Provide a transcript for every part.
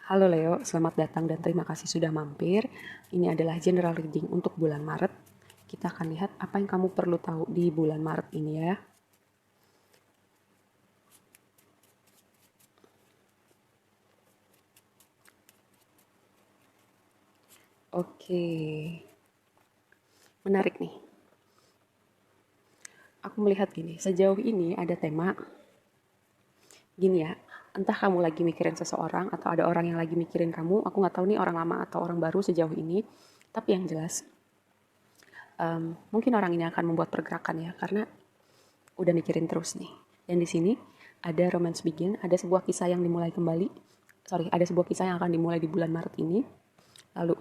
Halo Leo, selamat datang dan terima kasih sudah mampir. Ini adalah general reading untuk bulan Maret. Kita akan lihat apa yang kamu perlu tahu di bulan Maret ini ya. Oke, menarik nih. Aku melihat gini, sejauh ini ada tema gini ya. Entah kamu lagi mikirin seseorang atau ada orang yang lagi mikirin kamu. Aku nggak tahu nih orang lama atau orang baru sejauh ini. Tapi yang jelas, mungkin orang ini akan membuat pergerakan ya, karena udah mikirin terus nih. Dan di sini ada romance begin, ada sebuah kisah yang dimulai kembali. Ada sebuah kisah yang akan dimulai di bulan Maret ini. Lalu,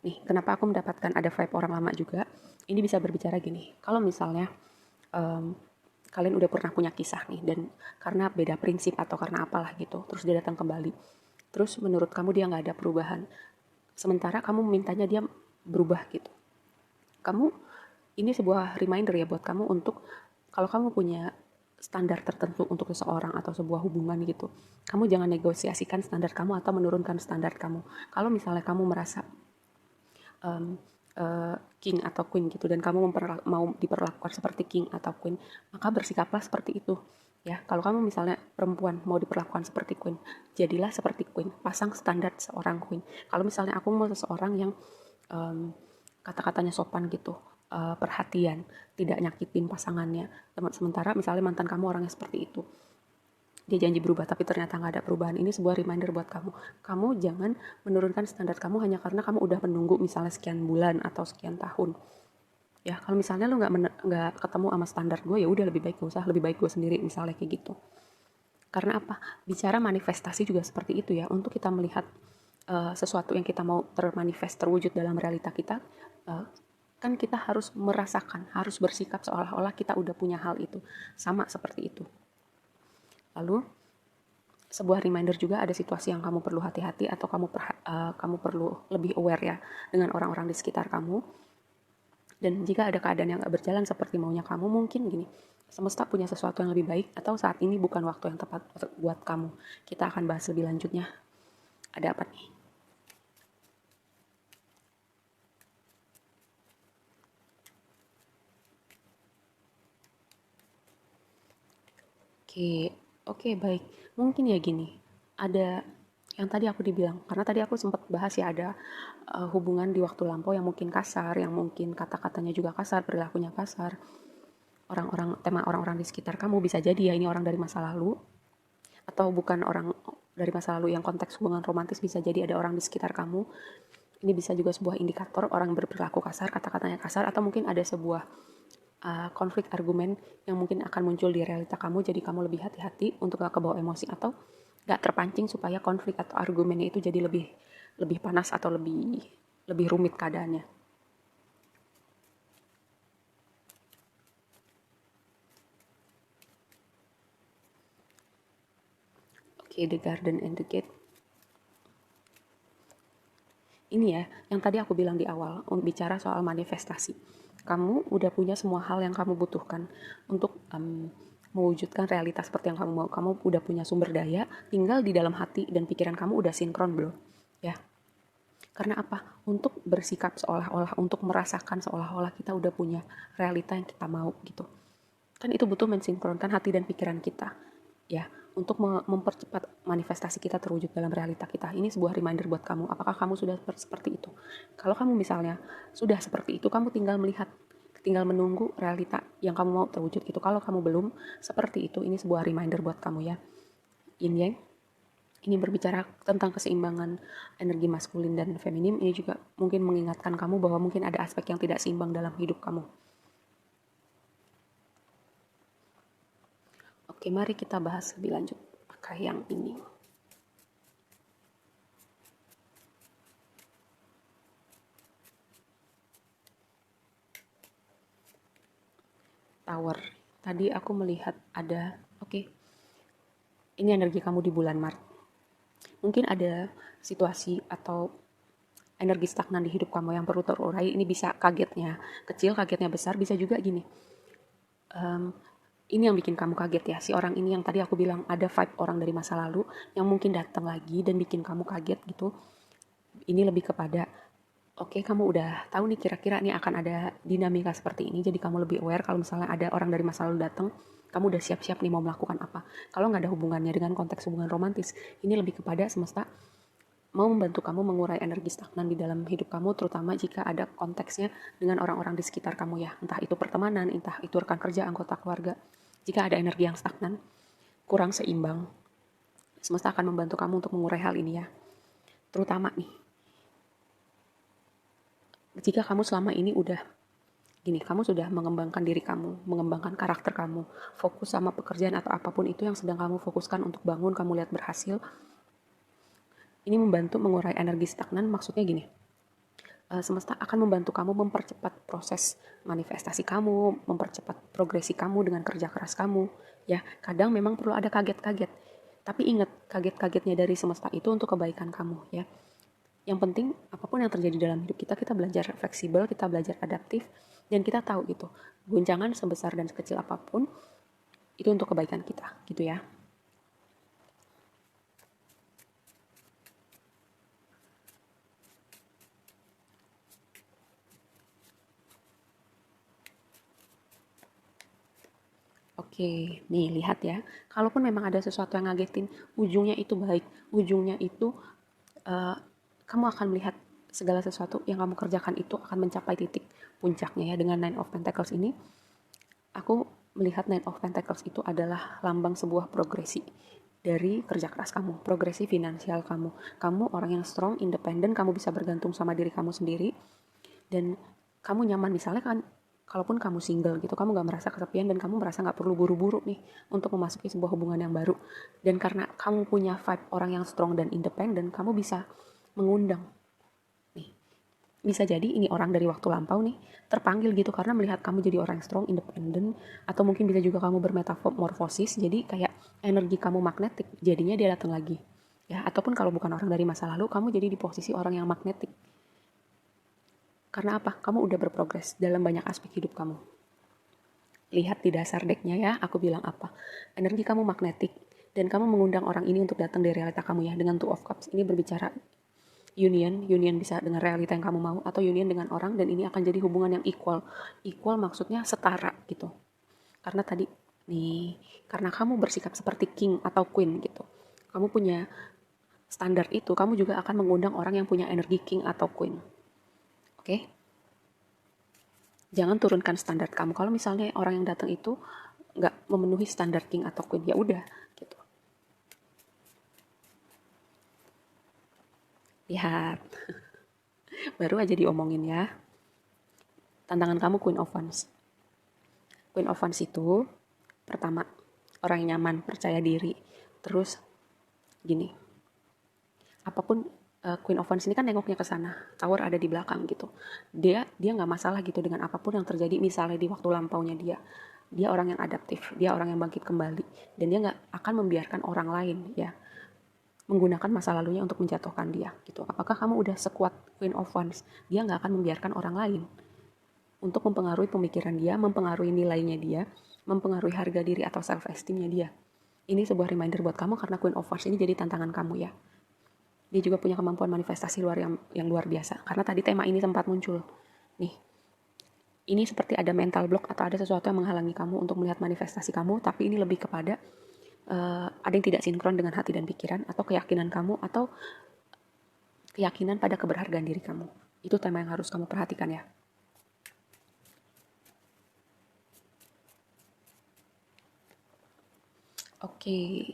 nih, kenapa aku mendapatkan ada vibe orang lama juga? Ini bisa berbicara gini. Kalau misalnya um, kalian udah pernah punya kisah nih, dan karena beda prinsip atau karena apalah gitu, terus dia datang kembali. Terus menurut kamu dia nggak ada perubahan. Sementara kamu mintanya dia berubah gitu. Kamu, ini sebuah reminder ya buat kamu untuk kalau kamu punya standar tertentu untuk seseorang atau sebuah hubungan gitu, kamu jangan negosiasikan standar kamu atau menurunkan standar kamu. Kalau misalnya kamu merasa um, king atau queen gitu dan kamu mau diperlakukan seperti king atau queen, maka bersikaplah seperti itu. Ya, kalau kamu misalnya perempuan mau diperlakukan seperti queen, jadilah seperti queen, pasang standar seorang queen. Kalau misalnya aku mau seseorang yang kata-katanya sopan gitu, perhatian, tidak nyakitin pasangannya. Sementara misalnya mantan kamu orangnya seperti itu, dia janji berubah tapi ternyata nggak ada perubahan. Ini sebuah reminder buat kamu. Kamu jangan menurunkan standar kamu hanya karena kamu udah menunggu misalnya sekian bulan atau sekian tahun. Ya, kalau misalnya lu nggak ketemu sama standar gue, ya udah lebih baik gak usah, lebih baik gue sendiri misalnya kayak gitu. Karena apa? Bicara manifestasi juga seperti itu ya. Untuk kita melihat sesuatu yang kita mau termanifest, terwujud dalam realita kita, uh, kan kita harus merasakan, harus bersikap seolah-olah kita udah punya hal itu. Sama seperti itu. Lalu, sebuah reminder juga ada situasi yang kamu perlu hati-hati atau kamu perlu lebih aware ya dengan orang-orang di sekitar kamu. Dan jika ada keadaan yang gak berjalan seperti maunya kamu, mungkin gini, semesta punya sesuatu yang lebih baik atau saat ini bukan waktu yang tepat buat kamu. Kita akan bahas lebih lanjutnya. Ada apa nih? Oke, oke baik. Mungkin ya gini, ada yang tadi aku dibilang, karena tadi aku sempat bahas ya ada hubungan di waktu lampau yang mungkin kasar, yang mungkin kata-katanya juga kasar, perilakunya kasar. Tema orang-orang di sekitar kamu bisa jadi ya ini orang dari masa lalu, atau bukan orang dari masa lalu yang konteks hubungan romantis, bisa jadi ada orang di sekitar kamu. Ini bisa juga sebuah indikator orang berperilaku kasar, kata-katanya kasar, atau mungkin ada sebuah konflik argumen yang mungkin akan muncul di realita kamu, jadi kamu lebih hati-hati untuk gak kebawa emosi atau gak terpancing supaya konflik atau argumennya itu jadi lebih lebih panas atau lebih lebih rumit keadaannya. Oke, The Garden and the Gate. Ini ya, yang tadi aku bilang di awal, bicara soal manifestasi. Kamu udah punya semua hal yang kamu butuhkan untuk mewujudkan realitas seperti yang kamu mau. Kamu udah punya sumber daya, tinggal di dalam hati dan pikiran kamu udah sinkron belum? Ya, karena apa? Untuk bersikap seolah-olah, untuk merasakan seolah-olah kita udah punya realita yang kita mau gitu. Kan itu butuh mensinkronkan hati dan pikiran kita. Ya, untuk mempercepat manifestasi kita terwujud dalam realita kita. Ini sebuah reminder buat kamu. Apakah kamu sudah seperti itu? Kalau kamu misalnya sudah seperti itu, kamu tinggal melihat, tinggal menunggu realita yang kamu mau terwujud itu. Kalau kamu belum seperti itu, ini sebuah reminder buat kamu ya. Yin Yang. Ini berbicara tentang keseimbangan energi maskulin dan feminim. Ini juga mungkin mengingatkan kamu bahwa mungkin ada aspek yang tidak seimbang dalam hidup kamu. Oke, mari kita bahas lebih lanjut. Apakah yang ini? Tower. Tadi aku melihat ada, oke, ini energi kamu di bulan Maret. Mungkin ada situasi atau energi stagnan di hidup kamu yang perlu terurai. Ini bisa kagetnya kecil, kagetnya besar, bisa juga gini. Ini yang bikin kamu kaget ya, si orang ini yang tadi aku bilang ada vibe orang dari masa lalu yang mungkin datang lagi dan bikin kamu kaget gitu. Ini lebih kepada, oke, kamu udah tahu nih kira-kira nih akan ada dinamika seperti ini, jadi kamu lebih aware kalau misalnya ada orang dari masa lalu datang, kamu udah siap-siap nih mau melakukan apa. Kalau nggak ada hubungannya dengan konteks hubungan romantis, ini lebih kepada semesta mau membantu kamu mengurai energi stagnan di dalam hidup kamu, terutama jika ada konteksnya dengan orang-orang di sekitar kamu ya, entah itu pertemanan, entah itu rekan kerja, anggota keluarga. Jika ada energi yang stagnan, kurang seimbang, semesta akan membantu kamu untuk mengurai hal ini ya. Terutama nih, jika kamu selama ini kamu sudah mengembangkan diri kamu, mengembangkan karakter kamu, fokus sama pekerjaan atau apapun itu yang sedang kamu fokuskan untuk bangun, kamu lihat berhasil, ini membantu mengurai energi stagnan. Maksudnya gini, semesta akan membantu kamu mempercepat proses manifestasi kamu, mempercepat progresi kamu dengan kerja keras kamu. Ya, kadang memang perlu ada kaget-kaget. Tapi ingat, kaget-kagetnya dari semesta itu untuk kebaikan kamu ya. Yang penting apapun yang terjadi dalam hidup kita, kita belajar fleksibel, kita belajar adaptif, dan kita tahu gitu, guncangan sebesar dan sekecil apapun itu untuk kebaikan kita, gitu ya. Oke, nih lihat ya. Kalaupun memang ada sesuatu yang ngagetin, ujungnya itu baik. Ujungnya itu uh, kamu akan melihat segala sesuatu yang kamu kerjakan itu akan mencapai titik puncaknya ya. Dengan Nine of Pentacles ini, aku melihat Nine of Pentacles itu adalah lambang sebuah progresi dari kerja keras kamu, progresi finansial kamu. Kamu orang yang strong, independen, kamu bisa bergantung sama diri kamu sendiri, dan kamu nyaman. Misalnya kan, kalaupun kamu single gitu, kamu gak merasa kesepian dan kamu merasa gak perlu buru-buru nih untuk memasuki sebuah hubungan yang baru. Dan karena kamu punya vibe orang yang strong dan independen, kamu bisa mengundang nih. Bisa jadi ini orang dari waktu lampau nih, terpanggil gitu karena melihat kamu jadi orang yang strong, independen, atau mungkin bisa juga kamu bermetamorfosis, jadi kayak energi kamu magnetik, jadinya dia datang lagi. Ya, ataupun kalau bukan orang dari masa lalu, kamu jadi di posisi orang yang magnetik. Karena apa? Kamu udah berprogres dalam banyak aspek hidup kamu. Lihat di dasar decknya ya, aku bilang apa. Energi kamu magnetik, dan kamu mengundang orang ini untuk datang dari realita kamu ya. Dengan Two of Cups, ini berbicara union bisa dengan realita yang kamu mau, atau union dengan orang, dan ini akan jadi hubungan yang equal. Equal maksudnya setara gitu. Karena tadi, nih, karena kamu bersikap seperti king atau queen gitu. Kamu punya standar itu, kamu juga akan mengundang orang yang punya energi king atau queen. Oke? Jangan turunkan standar kamu. Kalau misalnya orang yang datang itu nggak memenuhi standar king atau queen, ya udah gitu. Lihat, baru aja diomongin ya. Tantangan kamu Queen of Wands. Queen of Wands itu pertama, orang yang nyaman, percaya diri. Terus gini, apapun, Queen of Wands ini kan nengoknya ke sana, Tower ada di belakang gitu. Dia nggak masalah gitu dengan apapun yang terjadi, misalnya di waktu lampaunya dia orang yang adaptif, dia orang yang bangkit kembali, dan dia nggak akan membiarkan orang lain ya menggunakan masa lalunya untuk menjatuhkan dia gitu. Apakah kamu udah sekuat Queen of Wands? Dia nggak akan membiarkan orang lain untuk mempengaruhi pemikiran dia, mempengaruhi nilainya dia, mempengaruhi harga diri atau self esteemnya dia. Ini sebuah reminder buat kamu karena Queen of Wands ini jadi tantangan kamu ya. Dia juga punya kemampuan manifestasi yang luar biasa. Karena tadi tema ini sempat muncul. Nih, ini seperti ada mental block atau ada sesuatu yang menghalangi kamu untuk melihat manifestasi kamu, tapi ini lebih kepada ada yang tidak sinkron dengan hati dan pikiran, atau keyakinan kamu, atau keyakinan pada keberhargaan diri kamu. Itu tema yang harus kamu perhatikan ya. Oke,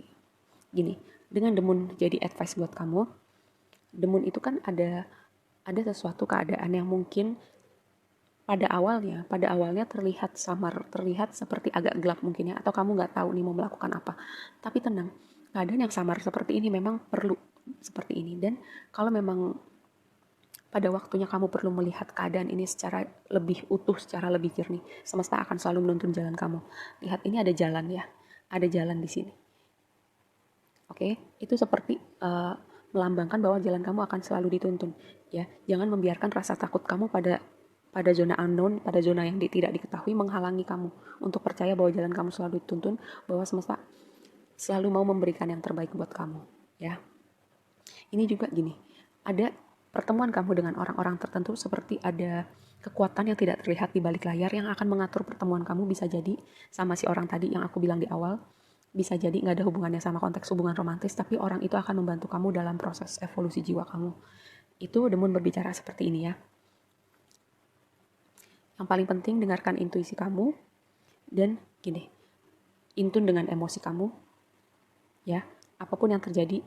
gini, dengan The Moon jadi advice buat kamu. The Moon itu kan ada sesuatu keadaan yang mungkin pada awalnya terlihat samar, terlihat seperti agak gelap mungkin ya, atau kamu nggak tahu nih mau melakukan apa. Tapi tenang, keadaan yang samar seperti ini memang perlu seperti ini. Dan kalau memang pada waktunya kamu perlu melihat keadaan ini secara lebih utuh, secara lebih jernih, semesta akan selalu menuntun jalan kamu. Lihat, ini ada jalan ya, ada jalan di sini. Oke, itu seperti melambangkan bahwa jalan kamu akan selalu dituntun. Ya, jangan membiarkan rasa takut kamu pada pada zona unknown, pada zona yang tidak diketahui menghalangi kamu untuk percaya bahwa jalan kamu selalu dituntun, bahwa semesta selalu mau memberikan yang terbaik buat kamu, ya. Ini juga gini, ada pertemuan kamu dengan orang-orang tertentu seperti ada kekuatan yang tidak terlihat di balik layar yang akan mengatur pertemuan kamu, bisa jadi sama si orang tadi yang aku bilang di awal, bisa jadi nggak ada hubungannya sama konteks hubungan romantis, tapi orang itu akan membantu kamu dalam proses evolusi jiwa kamu. Itu The Moon berbicara seperti ini ya. Yang paling penting dengarkan intuisi kamu dan gini, intun dengan emosi kamu ya. Apapun yang terjadi,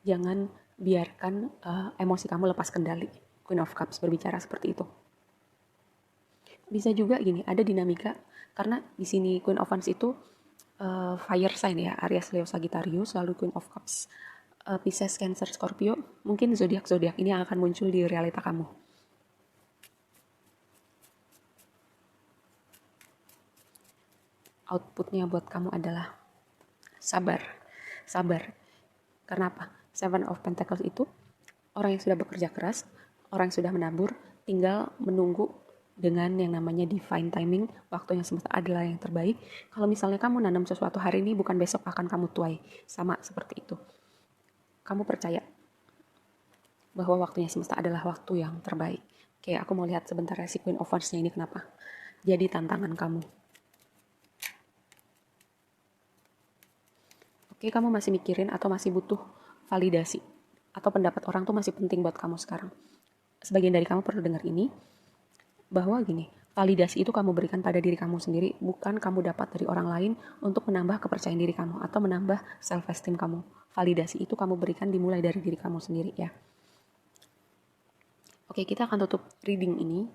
jangan biarkan emosi kamu lepas kendali. Queen of Cups berbicara seperti itu. Bisa juga gini, ada dinamika karena di sini Queen of Wands itu fire sign ya, Aries, Leo, Sagittarius, lalu Queen of Cups, Pisces, Cancer, Scorpio. Mungkin zodiak ini yang akan muncul di realita kamu. Outputnya buat kamu adalah sabar. Kenapa? Seven of Pentacles itu orang yang sudah bekerja keras, orang yang sudah menabur, tinggal menunggu dengan yang namanya divine timing, waktunya semesta adalah yang terbaik. Kalau misalnya kamu nanam sesuatu hari ini, bukan besok akan kamu tuai. Sama seperti itu. Kamu percaya bahwa waktunya semesta adalah waktu yang terbaik. Oke, aku mau lihat sebentar ya si Queen of Wands-nya ini kenapa. Jadi tantangan kamu. Oke, kamu masih mikirin atau masih butuh validasi atau pendapat orang tuh masih penting buat kamu sekarang. Sebagian dari kamu perlu dengar ini, bahwa gini, validasi itu kamu berikan pada diri kamu sendiri, bukan kamu dapat dari orang lain untuk menambah kepercayaan diri kamu atau menambah self-esteem kamu. Validasi itu kamu berikan dimulai dari diri kamu sendiri ya. Oke, kita akan tutup reading ini.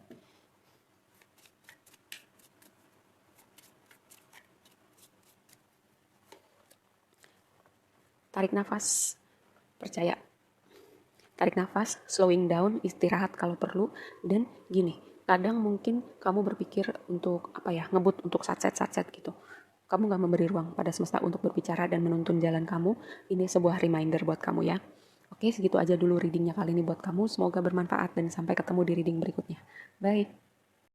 Tarik nafas, percaya. Tarik nafas, slowing down, istirahat kalau perlu, dan gini, kadang mungkin kamu berpikir untuk ngebut untuk satset gitu. Kamu gak memberi ruang pada semesta untuk berbicara dan menuntun jalan kamu. Ini sebuah reminder buat kamu ya. Oke, segitu aja dulu readingnya kali ini buat kamu. Semoga bermanfaat dan sampai ketemu di reading berikutnya. Bye.